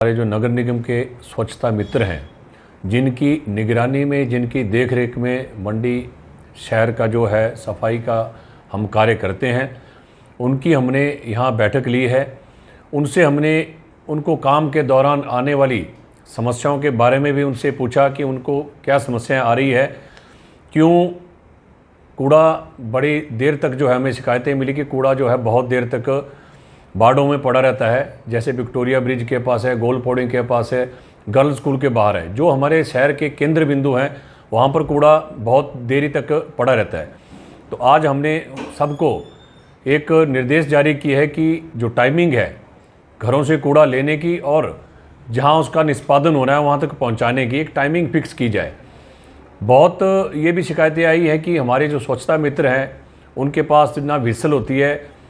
हमारे जो नगर निगम के स्वच्छता मित्र हैं, जिनकी निगरानी में, जिनकी देखरेख में मंडी शहर का जो है सफाई का हम कार्य करते हैं, उनकी हमने यहाँ बैठक ली है। उनसे हमने उनको काम के दौरान आने वाली समस्याओं के बारे में भी उनसे पूछा कि उनको क्या समस्याएं आ रही है, क्यों कूड़ा बड़ी देर तक जो है हमें शिकायतें मिली कि कूड़ा जो है बहुत देर तक बाड़ों में पड़ा रहता है। जैसे विक्टोरिया ब्रिज के पास है, गोल पौड़ी के पास है, गर्ल्स स्कूल के बाहर है, जो हमारे शहर के केंद्र बिंदु हैं, वहाँ पर कूड़ा बहुत देरी तक पड़ा रहता है। तो आज हमने सबको एक निर्देश जारी किया है कि जो टाइमिंग है घरों से कूड़ा लेने की और जहाँ उसका निष्पादन होना है वहाँ तक पहुँचाने की, एक टाइमिंग फिक्स की जाए। बहुत ये भी शिकायतें आई है कि हमारे जो स्वच्छता मित्र हैं उनके पास ना व्हिसल होती है।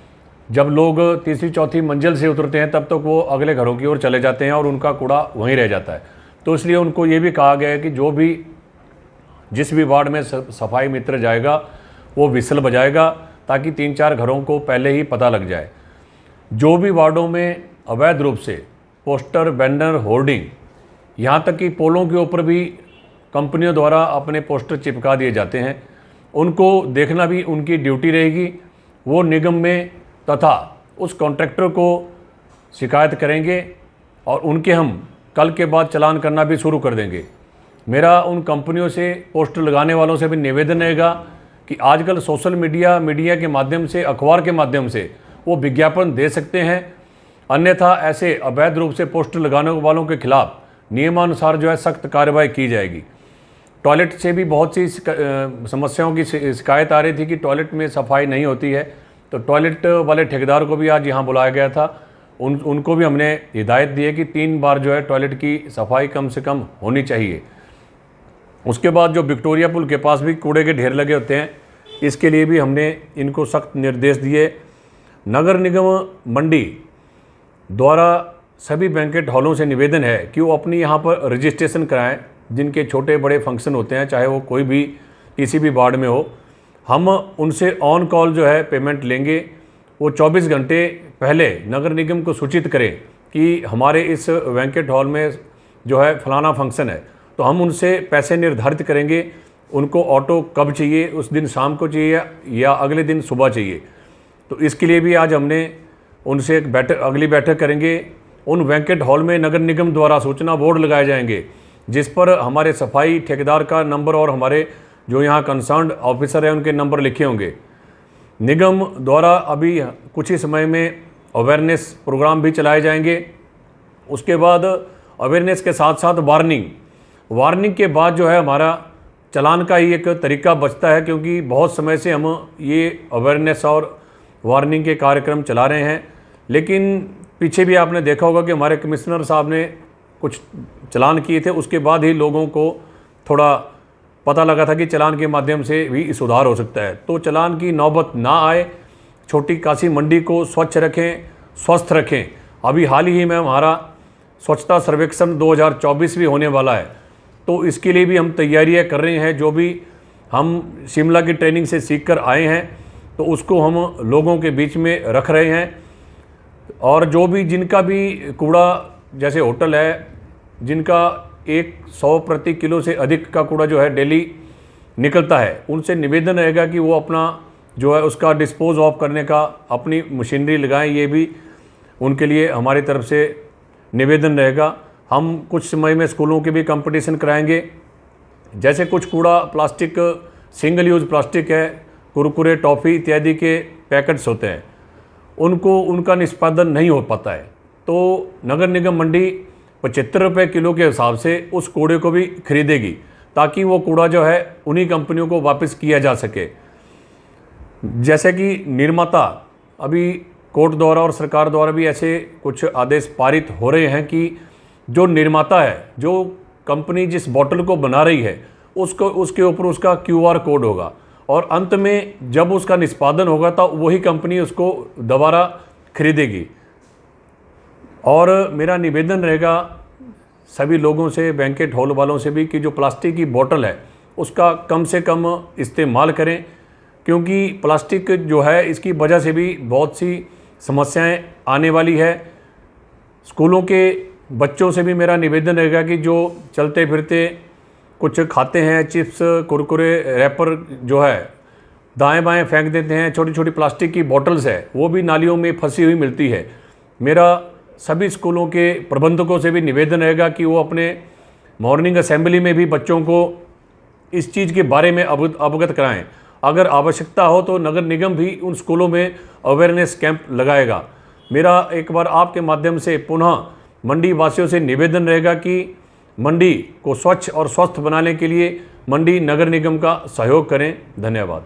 जब लोग तीसरी चौथी मंजिल से उतरते हैं तब तक वो अगले घरों की ओर चले जाते हैं और उनका कूड़ा वहीं रह जाता है। तो इसलिए उनको ये भी कहा गया है कि जो भी जिस भी वार्ड में सफाई मित्र जाएगा वो व्हिसल बजाएगा, ताकि 3-4 घरों को पहले ही पता लग जाए। जो भी वार्डों में अवैध रूप से पोस्टर, बैनर, होर्डिंग, यहाँ तक कि पोलों के ऊपर भी कंपनियों द्वारा अपने पोस्टर चिपका दिए जाते हैं, उनको देखना भी उनकी ड्यूटी रहेगी। वो निगम में तथा उस कॉन्ट्रैक्टर को शिकायत करेंगे और उनके हम कल के बाद चालान करना भी शुरू कर देंगे। मेरा उन कंपनियों से, पोस्टर लगाने वालों से भी निवेदन रहेगा कि आजकल सोशल मीडिया के माध्यम से, अखबार के माध्यम से वो विज्ञापन दे सकते हैं, अन्यथा ऐसे अवैध रूप से पोस्टर लगाने वालों के खिलाफ नियमानुसार जो है सख्त कार्रवाई की जाएगी। टॉयलेट से भी बहुत सी समस्याओं की शिकायत आ रही थी कि टॉयलेट में सफाई नहीं होती है, तो टॉयलेट वाले ठेकेदार को भी आज यहाँ बुलाया गया था। उनको भी हमने हिदायत दी है कि 3 बार जो है टॉयलेट की सफाई कम से कम होनी चाहिए। उसके बाद जो विक्टोरिया पुल के पास भी कूड़े के ढेर लगे होते हैं, इसके लिए भी हमने इनको सख्त निर्देश दिए। नगर निगम मंडी द्वारा सभी बैंकेट हॉलों से निवेदन है कि वो अपनी यहाँ पर रजिस्ट्रेशन कराएं। जिनके छोटे बड़े फंक्शन होते हैं, चाहे वो कोई भी किसी भी वार्ड में हो, हम उनसे ऑन कॉल जो है पेमेंट लेंगे। वो 24 घंटे पहले नगर निगम को सूचित करें कि हमारे इस बैंकेट हॉल में जो है फलाना फंक्शन है, तो हम उनसे पैसे निर्धारित करेंगे। उनको ऑटो कब चाहिए, उस दिन शाम को चाहिए या अगले दिन सुबह चाहिए। तो इसके लिए भी आज हमने उनसे एक अगली बैठक करेंगे। उन बैंकेट हॉल में नगर निगम द्वारा सूचना बोर्ड लगाए जाएंगे, जिस पर हमारे सफाई ठेकेदार का नंबर और हमारे जो यहाँ कंसर्न्ड ऑफिसर हैं उनके नंबर लिखे होंगे। निगम द्वारा अभी कुछ ही समय में अवेयरनेस प्रोग्राम भी चलाए जाएंगे। उसके बाद अवेयरनेस के साथ साथ वार्निंग के बाद जो है हमारा चालान का ही एक तरीका बचता है, क्योंकि बहुत समय से हम ये अवेयरनेस और वार्निंग के कार्यक्रम चला रहे हैं। लेकिन पीछे भी आपने देखा होगा कि हमारे कमिश्नर साहब ने कुछ चालान किए थे, उसके बाद ही लोगों को थोड़ा पता लगा था कि चालान के माध्यम से भी सुधार हो सकता है। तो चालान की नौबत ना आए, छोटी काशी मंडी को स्वच्छ रखें, स्वस्थ रखें। अभी हाल ही में हमारा स्वच्छता सर्वेक्षण 2024 भी होने वाला है, तो इसके लिए भी हम तैयारियां कर रहे हैं। जो भी हम शिमला की ट्रेनिंग से सीख कर आए हैं, तो उसको हम लोगों के बीच में रख रहे हैं। और जो भी जिनका भी कूड़ा, जैसे होटल है जिनका 100 प्रति किलो से अधिक का कूड़ा जो है डेली निकलता है, उनसे निवेदन रहेगा कि वो अपना जो है उसका डिस्पोज ऑफ करने का अपनी मशीनरी लगाएं। ये भी उनके लिए हमारी तरफ से निवेदन रहेगा। हम कुछ समय में स्कूलों के भी कंपटीशन कराएंगे। जैसे कुछ कूड़ा प्लास्टिक, सिंगल यूज प्लास्टिक है, कुरकुरे, टॉफ़ी इत्यादि के पैकेट्स होते हैं, उनका निष्पादन नहीं हो पाता है, तो नगर निगम मंडी 75 रुपये किलो के हिसाब से उस कूड़े को भी खरीदेगी, ताकि वो कूड़ा जो है उन्हीं कंपनियों को वापस किया जा सके। जैसे कि निर्माता, अभी कोर्ट द्वारा और सरकार द्वारा भी ऐसे कुछ आदेश पारित हो रहे हैं कि जो निर्माता है, जो कंपनी जिस बोतल को बना रही है, उसके ऊपर उसका QR कोड होगा, और अंत में जब उसका निष्पादन होगा तो वही कंपनी उसको दोबारा खरीदेगी। और मेरा निवेदन रहेगा सभी लोगों से, बैंकेट हॉल वालों से भी, कि जो प्लास्टिक की बोतल है उसका कम से कम इस्तेमाल करें, क्योंकि प्लास्टिक जो है इसकी वजह से भी बहुत सी समस्याएं आने वाली है। स्कूलों के बच्चों से भी मेरा निवेदन रहेगा कि जो चलते फिरते कुछ खाते हैं, चिप्स, कुरकुरे, रैपर जो है दाएं बाएं फेंक देते हैं, छोटी छोटी प्लास्टिक की बॉटल्स है वो भी नालियों में फंसी हुई मिलती है। मेरा सभी स्कूलों के प्रबंधकों से भी निवेदन रहेगा कि वो अपने मॉर्निंग असेंबली में भी बच्चों को इस चीज़ के बारे में अवगत कराएं। अगर आवश्यकता हो तो नगर निगम भी उन स्कूलों में अवेयरनेस कैंप लगाएगा। मेरा एक बार आपके माध्यम से पुनः मंडी वासियों से निवेदन रहेगा कि मंडी को स्वच्छ और स्वस्थ बनाने के लिए मंडी नगर निगम का सहयोग करें। धन्यवाद।